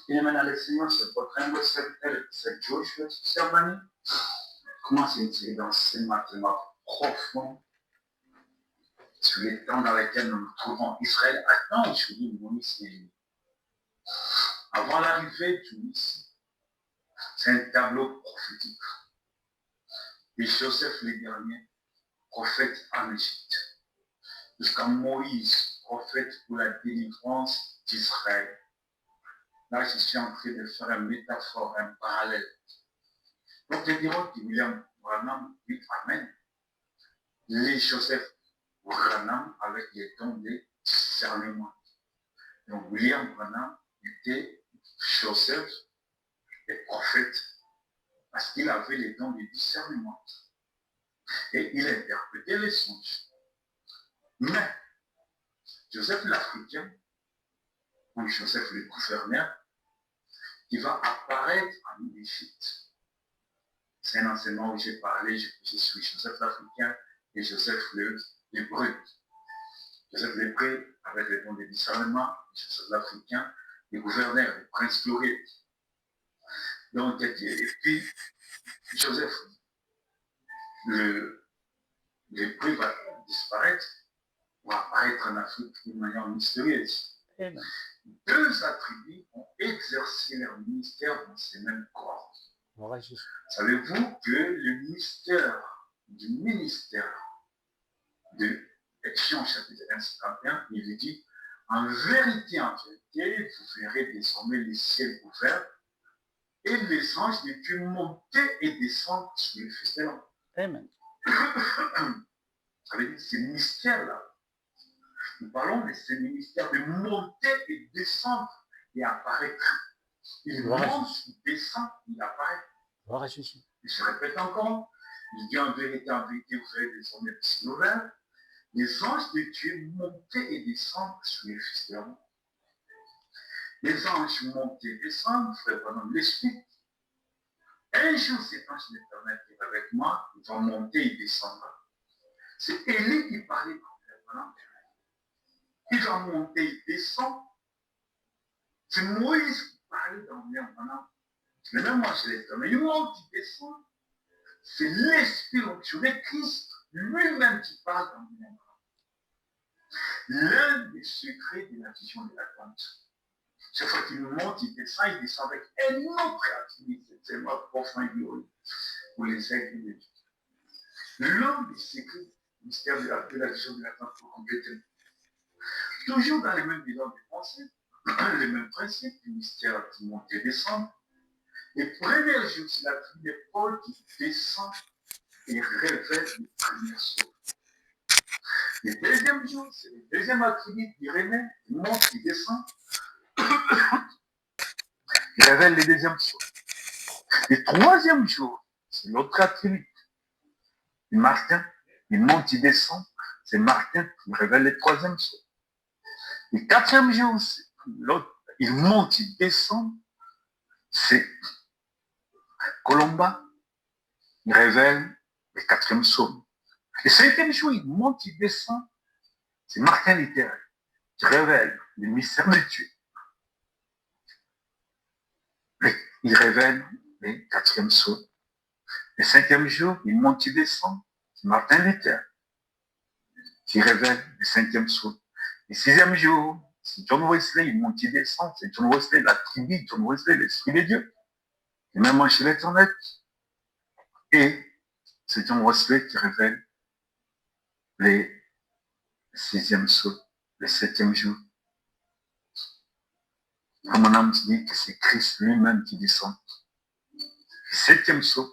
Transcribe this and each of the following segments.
Binemen Alexandros, potremmo sapere se Joshua Sermani commence une série d'enseignements profonds sur les temps dans lesquels nous nous trouvons. Israël attend aujourd'hui le Messie. Avant l'arrivée du Messie, c'est un tableau prophétique. Et Joseph le dernier, prophète en Égypte, jusqu'à Moïse, prophète pour la délivrance d'Israël. Là, je suis en train de faire une métaphore, un parallèle. Donc, les dirons que William Branham dit Amen. Les Joseph Branham avec les dons de discernement. Donc, William Branham était Joseph et prophète parce qu'il avait les dons de discernement. Et il interprétait les songes. Mais, Joseph l'Africain, ou Joseph le gouverneur, il va apparaître en Égypte. C'est un enseignement où j'ai parlé, je suis Joseph l'Africain et Joseph l'Hébreu. Joseph l'Hébreu avec les dons de discernement, Joseph l'Africain, le gouverneur, le prince glorieux. Donc, et puis, Joseph, l'Hébreu va disparaître, va apparaître en Afrique d'une manière mystérieuse. Amen. Deux attributs ont exercé leur ministère dans ces mêmes corps. Gloire à Jésus. Savez-vous que le mystère du ministère de Action chapitre 1, 51, il dit, en vérité, vous verrez désormais les ciels ouverts et les anges de Dieu monter et descendre sur le Fils de l'homme. Amen. Ça veut dire ces mystères-là. Nous parlons de ces mystères de monter et descendre et apparaître. Il monte, il descend, il apparaît. Gloire à Jésus. Je répète encore, il dit en vérité, vous verrez désormais les ciels ouverts. Les anges de Dieu montaient et descendent sur les fils de l'homme. Les anges montent et descendent, frère Branham l'explique. Un jour, cet ange de l'Éternel qui est avec moi, il va monter et descendre. C'est Élie qui parlait dans frère Branham. Il va monter et descendre. C'est Moïse qui parlait dans frère Branham. Le même ange de l'Éternel, il monte, il descend. C'est l'Esprit onction, Christ lui-même qui parle dans frère Branham. L'un des secrets de la vision de la tente. Chaque fois qu'il monte, il descend avec un autre attribut. C'est tellement profond et glorieux pour les aigles de Dieu. L'un des secrets du mystère de la vision de la tente pour compléter. Toujours dans les mêmes bilans de pensée, les mêmes principes, le mystère qui monte et descend. Et premier jour, c'est l'attribut de Paul qui descend et révèle les premières choses. Le deuxième jour, c'est le deuxième attribut qui révèle, il monte, il descend. Il révèle les deuxièmes choses. Le troisième jour, c'est l'autre attribut. Martin, il monte, il descend. C'est Martin qui révèle les troisième choses. Le quatrième jour, c'est l'autre. Il monte, il descend. C'est Colomba. Il révèle les quatrièmes psaumes. Le cinquième jour, il monte, il descend. C'est Martin littéraire qui révèle le mystère de Dieu. Il révèle les quatrièmes psaumes. Le cinquième jour, il monte, il descend. C'est Martin Luther qui révèle le cinquième psaume. Le sixième jour, c'est John Wesley, il monte, il descend. C'est John Wesley, la tribu, John Wesley, l'Esprit de Dieu. Et même chez l'Éternel. Et c'est John Wesley qui révèle les sixième psaume, le septième jour. Comme mon âme dit que c'est Christ lui-même qui descend. Le septième psaume,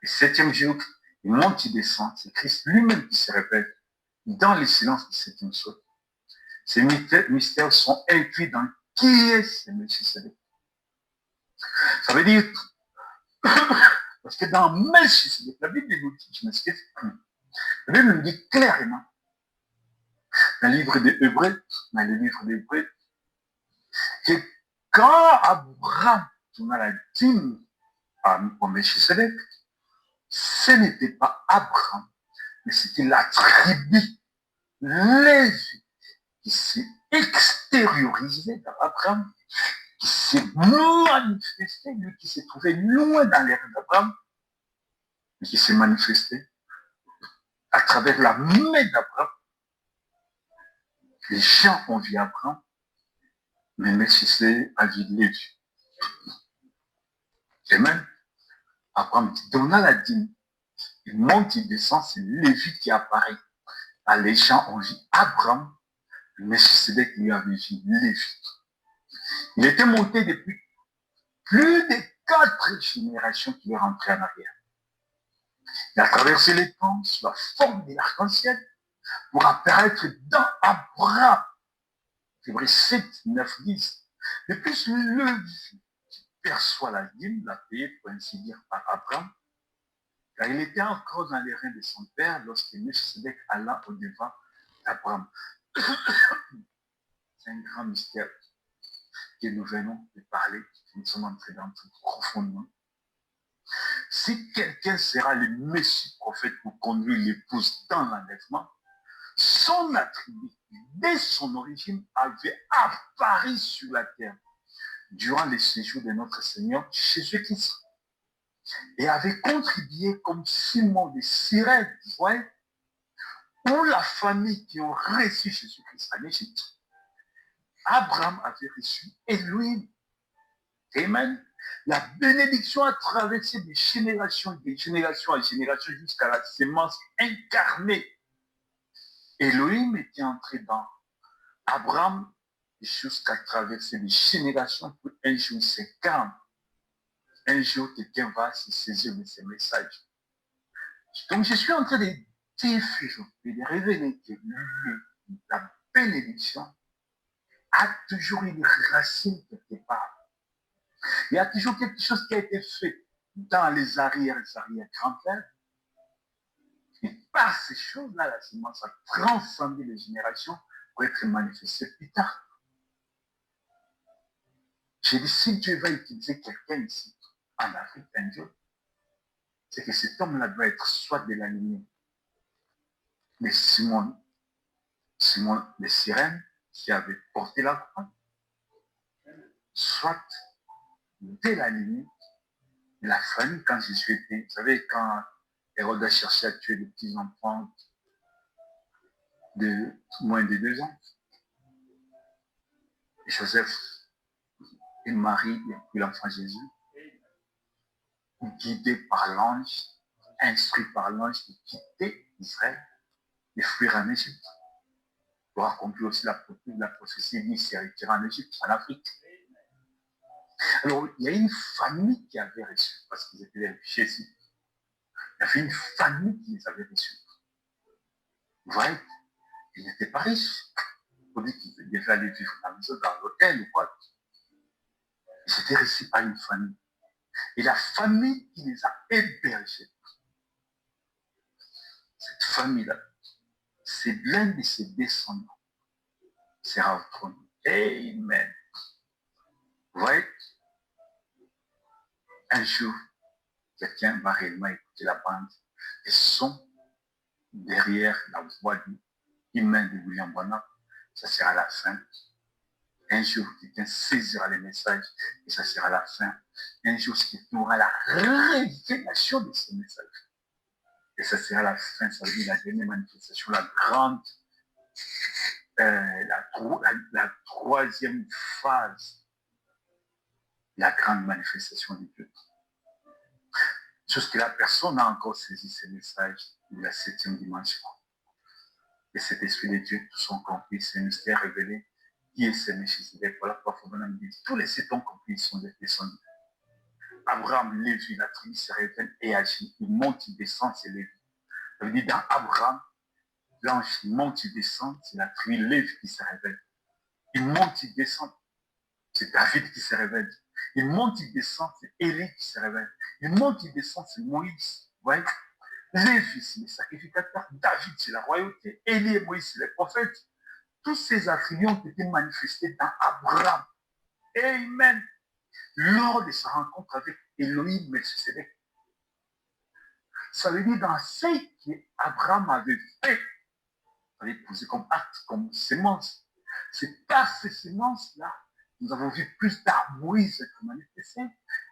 le septième jour, il monte, il descend. C'est Christ lui-même qui se révèle dans le silence du septième psaume. Ces mystères sont inclus dans qui est ce Melchisedec. Ça veut dire, parce que dans Melchisedec, la Bible nous dit, je m'excuse, la Bible nous dit clairement, dans le livre des Hébreux, que quand Abraham donna la dîme au Melchisedec, ce n'était pas Abraham, mais c'était la tribu Lévi qui s'est extériorisée dans Abraham, qui s'est manifesté, lui qui s'est trouvé loin dans les rangs d'Abraham, mais qui s'est manifesté à travers la main d'Abraham. Les gens ont vu Abraham, mais Melchisedec a vu Lévi. Et même, Abraham donna la dîme. Il monte, il descend, c'est Lévi qui apparaît. Les gens ont vu Abraham, Melchisedec lui avait vu Lévi. Il était monté depuis plus de 4 générations qu'il est rentré en arrière. Il a traversé les temps sous la forme de l'arc-en-ciel pour apparaître dans Abraham. Hébreux 7, 9, 10. De plus, Lévi perçoit la dîme, la payée pour ainsi dire par Abraham, car il était encore dans les reins de son père lorsque Melchisedec alla au-devant d'Abraham. C'est un grand mystère que nous venons de parler, que nous sommes entrés dans tout profondément. Si quelqu'un sera le Messie prophète pour conduire l'épouse dans l'enlèvement, son attribut, dès son origine, avait apparu sur la terre durant les séjours de notre Seigneur Jésus-Christ et avait contribué comme ciment de Cyrène, vous voyez, ou la famille qui ont reçu Jésus-Christ en Égypte. Abraham avait reçu Elohim. Amen. La bénédiction a traversé des générations en génération jusqu'à la sémence incarnée. Elohim était entré dans Abraham jusqu'à traverser des générations pour un jour s'incarne. Un jour, quelqu'un va se saisir de ces messages. Donc, je suis en train de diffuser et de révéler que la bénédiction a toujours une racine quelque part. Il y a toujours quelque chose qui a été fait dans les arrière-grands-pères. Et par ces choses-là, la semence a transcendé les générations pour être manifestée plus tard. J'ai dit, si Dieu va utiliser quelqu'un ici, en Afrique, un jour, c'est que cet homme-là doit être soit de la lignée de Simon de Cyrène, qui avait porté la croix, soit de la lignée de la famille quand Jésus était. Vous savez, quand Hérode a cherché à tuer les petits enfants de moins de 2 ans, Joseph et Marie et puis l'enfant Jésus, guidés par l'ange, instruits par l'ange, de quitter Israël et fuir en Égypte. Pour accomplir aussi la prophétie dit s'est retiré en Égypte, en Afrique. Alors, il y a une famille qui avait reçu, parce qu'ils étaient chez eux. Il y avait une famille qui les avait reçus. Vous voyez, ils n'étaient pas riches. On dit qu'ils devaient aller vivre dans la maison, dans l'hôtel ou quoi. Ils étaient reçus par une famille. Et la famille qui les a hébergés, cette famille-là, c'est l'un de ses descendants sera au trône. Amen. Vous voyez, un jour, quelqu'un va réellement écouter la bande et son derrière la voix humaine de William Branham, ça sera la fin. Un jour, quelqu'un saisira les messages et ça sera la fin. Un jour, quelqu'un aura la révélation de ces messages. Et ça sera la fin, ça veut dire la dernière manifestation, la grande, la troisième phase, la grande manifestation de Dieu. Jusque la personne n'a encore saisi ces messages de la 7e dimension. Et cet esprit de Dieu, tous sont compris, c'est un mystère révélé. Qui est ce Melchisedec? Voilà pourquoi Branham dit, tous les 7 ont compris, ils sont des personnes. Abraham, Lévi, la tribu se révèle et agit. Il monte, il descend, c'est Lévi. Ça veut dire, dans Abraham, l'ange monte, il descend, c'est la tribu Lévi qui se révèle. Il monte, il descend, c'est David qui se révèle. Il monte, il descend, c'est Élie qui se révèle. Il monte, il descend, c'est Moïse. Vous voyez? Lévi, c'est les sacrificateurs. David, c'est la royauté. Élie et Moïse, c'est les prophètes. Tous ces attributs ont été manifestés dans Abraham. Amen. Lors de sa rencontre avec Elohim Melchisedec. Ça veut dire dans ce qu'Abraham avait fait, avait posé comme acte, comme sémence. C'est par ces sémences-là Nous avons vu plus tard Moïse être manifesté,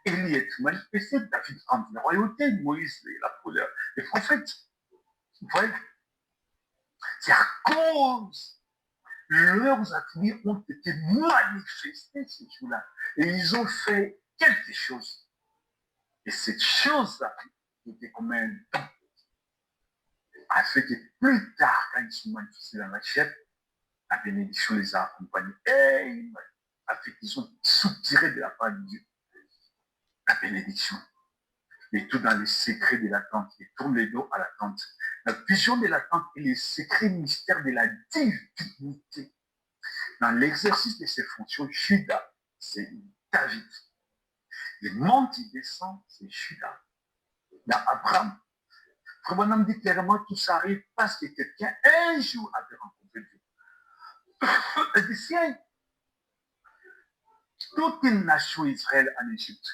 Élie être manifesté, David prendre la royauté, Moïse les prophètes. Vous voyez? C'est à cause leurs attributs ont été manifestés ce jour-là. Et ils ont fait quelque chose. Et cette chose-là, qui était comme un don, a fait que plus tard, quand ils sont manifestés dans la chair, la bénédiction les a accompagnés. Et a fait qu'ils sont soutirés de la part de Dieu. La bénédiction. Et tout dans les secrets de l'attente. Ils tournent les dos à l'attente. La vision de l'attente et les secrets mystères de la divinité. Dans l'exercice de ses fonctions, Judas, c'est David. Le monde qui descend, c'est Judas. Dans Abraham, Abraham dit clairement tout ça arrive parce que quelqu'un un jour avait rencontré Dieu. Et dit, tiens, toute une nation Israël en Égypte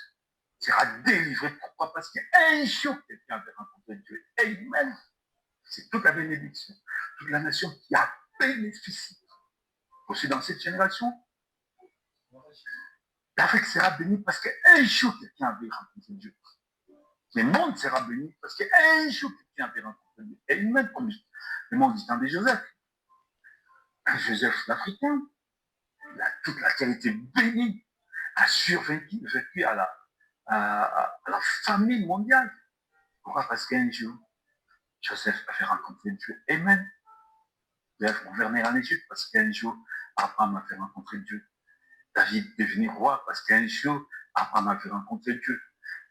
sera délivrée. Pourquoi? Parce qu'un jour, quelqu'un avait rencontré Dieu. Amen. C'est toute la bénédiction, toute la nation qui a bénéficié. Aussi dans cette génération, l'Afrique sera bénie parce qu'un jour, quelqu'un avait rencontré Dieu. Le monde sera béni parce qu'un jour, quelqu'un avait rencontré Dieu. Et même comme le monde du temps de Joseph. Joseph l'Africain, toute la qualité bénie, a survécu à la famille mondiale. Pourquoi? Parce qu'un jour, Joseph avait rencontré Dieu. Amen. Bref, gouverner en Égypte parce qu'un jour, Abraham avait rencontré Dieu. David est devenu roi parce qu'un jour, Abraham avait rencontré Dieu.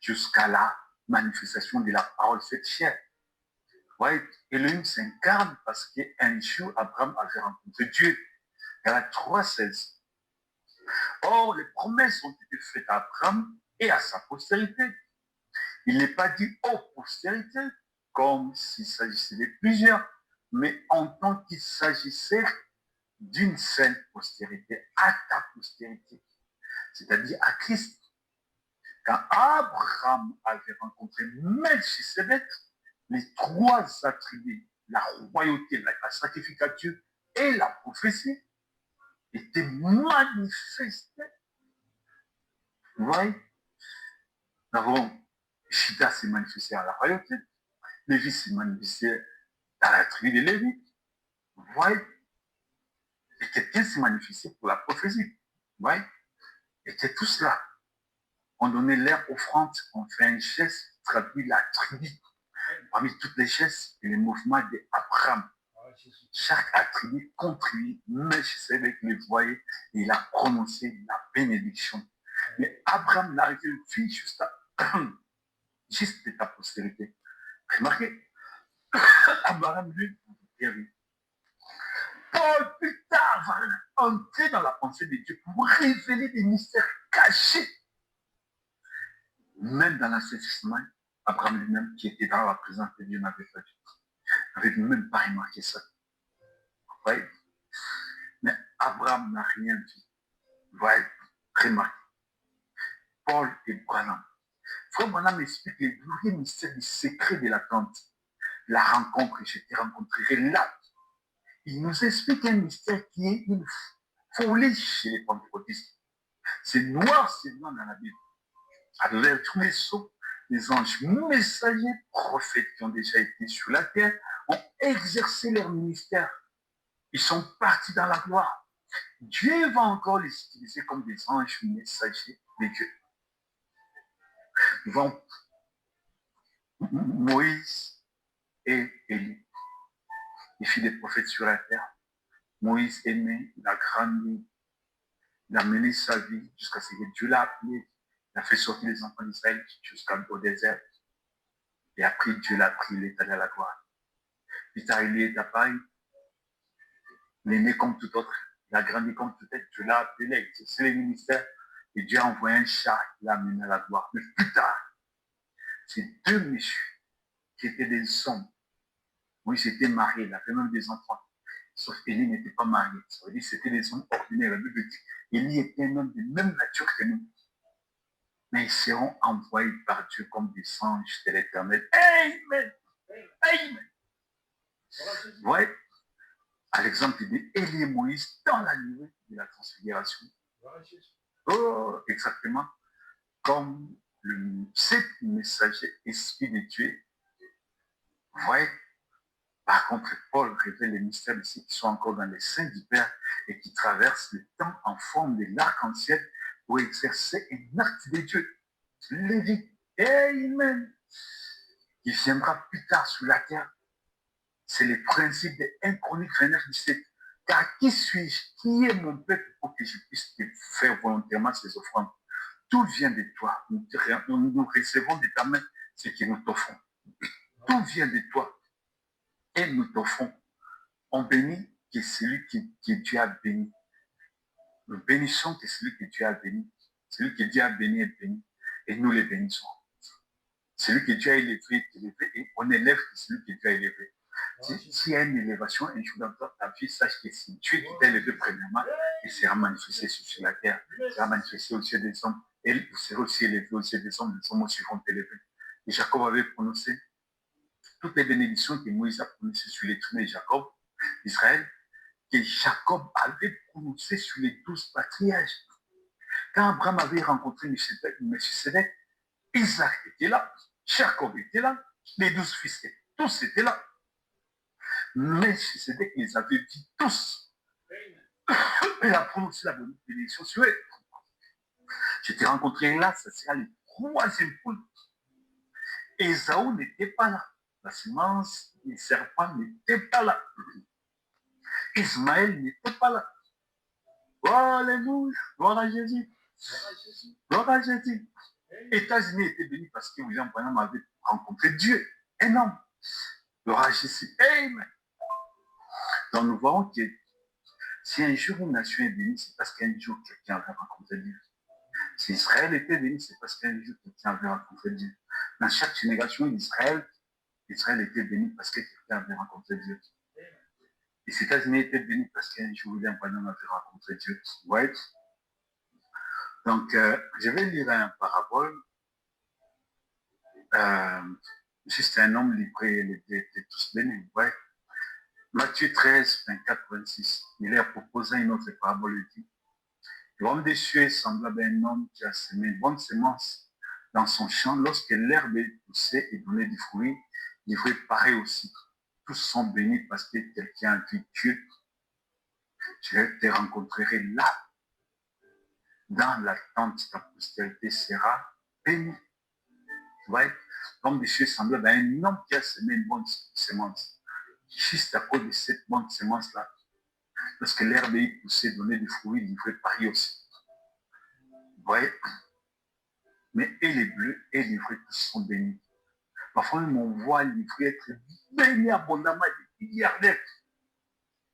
Jusqu'à la manifestation de la parole faite chair. Ouais, Elohim s'incarne parce qu'un jour, Abraham avait rencontré Dieu. Galates 3,16. Or, les promesses ont été faites à Abraham et à sa postérité. Il n'est pas dit aux postérités, comme s'il s'agissait de plusieurs, mais en tant qu'il s'agissait d'une seule postérité, à ta postérité, c'est-à-dire à Christ. Quand Abraham avait rencontré Melchisedec, les trois attributs, la royauté, la sacrificature et la prophétie, étaient manifestés. Vous voyez? Nous avons Judas s'est manifesté à la royauté, Lévi s'est manifesté dans la tribu de Lévi. Vous voyez? Et quelqu'un s'est manifesté pour la prophétie. Vous voyez? Et que tout cela, on donnait l'air offrande, on fait un geste qui traduit la tribu. Parmi toutes les gestes et les mouvements d'Abraham, chaque attribut contribue, mais je sais que le voyait, et il a prononcé la bénédiction. Mais Abraham n'a été le fils juste de ta postérité. Remarquez, Abraham, lui, Paul, plus tard, va entrer dans la pensée de Dieu pour révéler des mystères cachés. Même dans l'Ancien Testament, Abraham lui-même, qui était dans la présence de Dieu, n'avait même pas remarqué ça. Oui. Mais Abraham n'a rien dit. Ouais, remarquez. Paul et Branham. Frère Branham explique les vrais mystères du secret de l'attente. La rencontre, je te rencontrerai là. Il nous explique un mystère qui est une folie chez les pentecôtistes. C'est noir dans la Bible. À travers tous les sauts, les anges messagers, prophètes qui ont déjà été sur la terre, ont exercé leur ministère. Ils sont partis dans la gloire. Dieu va encore les utiliser comme des anges messagers de Dieu. Nous voyons Moïse et Élie, les filles des prophètes sur la terre. Moïse est né, il a grandi, il a mené sa vie jusqu'à ce que Dieu l'a appelé. Il a fait sortir les enfants d'Israël jusqu'au désert. Et après, Dieu l'a pris, il est allé à la gloire. Plus tard, il est à Paris. Il est né comme tout autre. Il a grandi comme tout autre. Dieu l'a appelé, il a exercé les ministères. Et Dieu a envoyé un chat qui l'a amené à la gloire. Mais plus tard, ces deux messieurs qui étaient des hommes. Moïse était marié, il avait même des enfants. Sauf qu'Élie n'était pas marié. Ça veut dire que c'était des hommes ordinaires. La Bible dit Élie était un homme de même nature que nous. Mais ils seront envoyés par Dieu comme des anges de l'éternel. Amen. Amen. Ouais. À l'exemple de Élie et Moïse dans la nuée de la transfiguration. Oh, exactement comme le sept messager spirituel. Vous voyez, par contre, Paul révèle les mystères de ceux qui sont encore dans les seins du Père et qui traversent le temps en forme de l'arc-en-ciel pour exercer un acte de Dieu. Lévi, Amen, qui viendra plus tard sur la terre. C'est le principe de 1 Chronique 29-17. Car qui suis-je? Qui est mon peuple pour que je puisse te faire volontairement ces offrandes? Tout vient de toi. Nous recevons de ta main ce que nous t'offrons. Tout vient de toi. Et nous t'offrons. On bénit que celui que Dieu a béni. Nous bénissons que celui que Dieu a béni. Celui que Dieu a béni est béni. Et nous les bénissons. Celui que Dieu a élevé est élevé. Et on élève celui que Dieu a élevé. S'il y a une élévation, un jour dans ta vie, sache que c'est Dieu qui t'a élevé premièrement et sera manifesté sur la terre. Sera manifesté aux yeux des hommes. Et vous serez aussi élevé aux yeux des hommes aussi vont t'élever. Et Jacob avait prononcé toutes les bénédictions que Moïse a prononcées sur les trônes de Jacob, Israël, que Jacob avait prononcé sur les 12 patriarches. Quand Abraham avait rencontré Melchisedec, Isaac était là, Jacob était là, les 12 fils, tous étaient là. Melchisedec les avait dit tous. Il a prononcé la bénédiction sur eux. Je t'ai rencontré là, ça sera le troisième poule. Ésaü n'était pas là. La semence des serpents n'était pas là. Ismaël n'était pas là. Oh, alléluia, gloire à Jésus. Gloire à Jésus. États-Unis étaient bénis parce que William Branham avait rencontré Dieu, un homme. Gloire à Jésus. Amen. Donc nous voyons que si un jour une nation est bénie, c'est parce qu'un jour quelqu'un avait rencontré Dieu. Si Israël était béni, c'est parce qu'un jour quelqu'un avait rencontré Dieu. Dans chaque génération d'Israël, Israël était béni parce que quelqu'un avait rencontré Dieu. Les États-Unis étaient bénis parce qu'un jour William Branham avait rencontré Dieu. Ouais. Donc, je vais lire un parabole. Juste un homme livré de tous bénis. Ouais. Matthieu 13, 24, 26. Il a proposé une autre parabole. Il dit, l'homme des cieux est semblable à un homme qui a semé une bonne semence dans son champ. Lorsque l'herbe est poussée et donnée du fruit, il fruit pareil aussi. Tous sont bénis parce que quelqu'un a dit Dieu, je te rencontrerai là. Dans la tente, ta postérité sera bénie. Ouais. L'homme des cieux semblable à un homme qui a semé une bonne semence. Juste à cause de cette bonne semence-là, lorsque l'herbe est poussée, donner des fruits, livrer pareil aussi. Vous voyez? Mais et les bleus et les vrais tous sont bénis. Parfois, même on voit les vrais être bénis abondamment, des milliardaires.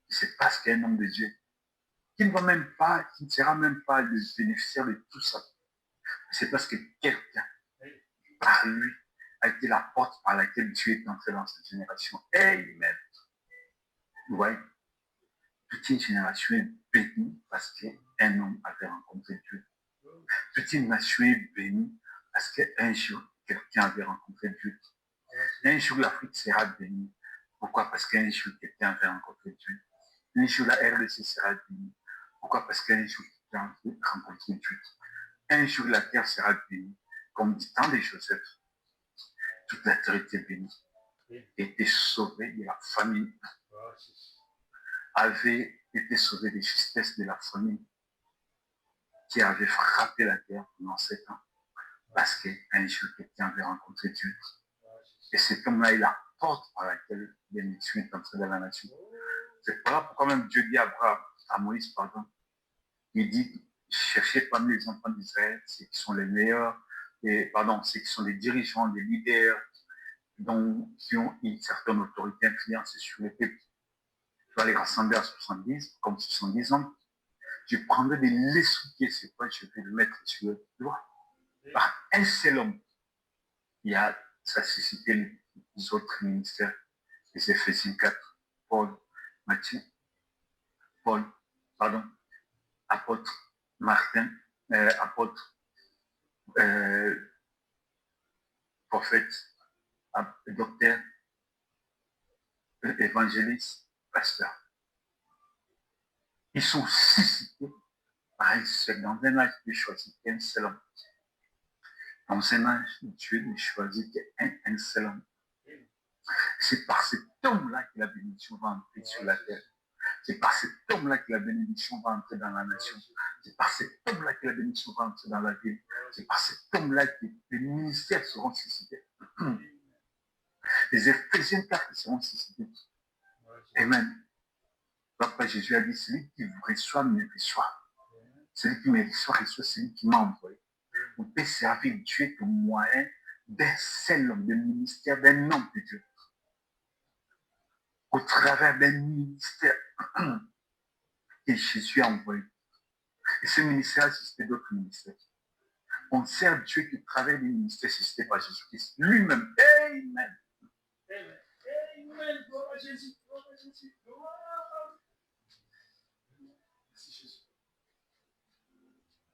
C'est parce qu'il y a un homme de Dieu qui ne va même pas, qui ne sera même pas le bénéficiaire de tout ça. C'est parce que quelqu'un, par lui, a été la porte par laquelle Dieu est entré dans cette génération. Amen. Vous voyez? Toute une génération est bénie parce qu'un homme avait rencontré Dieu. Toute une nation est bénie parce qu'un jour, quelqu'un avait rencontré Dieu. Un jour, l'Afrique sera bénie. Pourquoi? Parce qu'un jour, quelqu'un avait rencontré Dieu. Un jour, la RDC sera bénie. Pourquoi? Parce qu'un jour, quelqu'un avait rencontré Dieu. Un jour, la terre sera bénie. Comme dit dans les Joseph, toute la terre était bénie. Était sauvée de la famine. Avait été sauvée des justesses de la famine qui avait frappé la terre pendant 7 ans. Parce qu'un jour, quelqu'un avait rencontré Dieu. Et cet homme-là est la porte par laquelle bénédiction est entrée dans la nature. C'est pourquoi même Dieu dit à Moïse, pardon, il dit, cherchez parmi les enfants d'Israël ceux qui sont les meilleurs, ceux qui sont les dirigeants, les leaders, qui ont une certaine autorité, influence sur les peuples. Tu vas les rassembler à 70, comme 70 hommes. Je prendrai de l'essuyer, c'est quoi, je vais le mettre sur le doigt. Par un seul homme, il y a ça suscité les autres ministères, les Éphésiens 4, Paul, Matthieu, apôtre Martin, apôtre, prophète, docteur, évangéliste, pasteur. Ils sont suscités Pareil, c'est dans un âge, Dieu choisit qu'un seul homme. Dans un âge, Dieu ne choisit qu'un seul homme. C'est par cet homme-là que la bénédiction va entrer sur la terre. C'est par cet homme-là que la bénédiction va entrer dans la nation. C'est par cet homme-là que la bénédiction va entrer dans la ville. C'est par cet homme-là que les ministères seront suscités. Les Éphésiens 4 seront suscités. Amen. Papa Jésus a dit, celui qui vous reçoit, me reçoit. Celui qui me reçoit, reçoit celui qui m'a envoyé. On peut servir Dieu comme moyen d'un seul homme, d'un ministère, d'un homme de Dieu. Au travers d'un ministère que Jésus a envoyé. Et ce ministère a suscité d'autres ministères. On sert Dieu qui travaille des ministères suscités par Jésus-Christ lui-même. Amen. Amen. Gloire à Jésus. Gloire à Jésus. Gloire. Merci Jésus.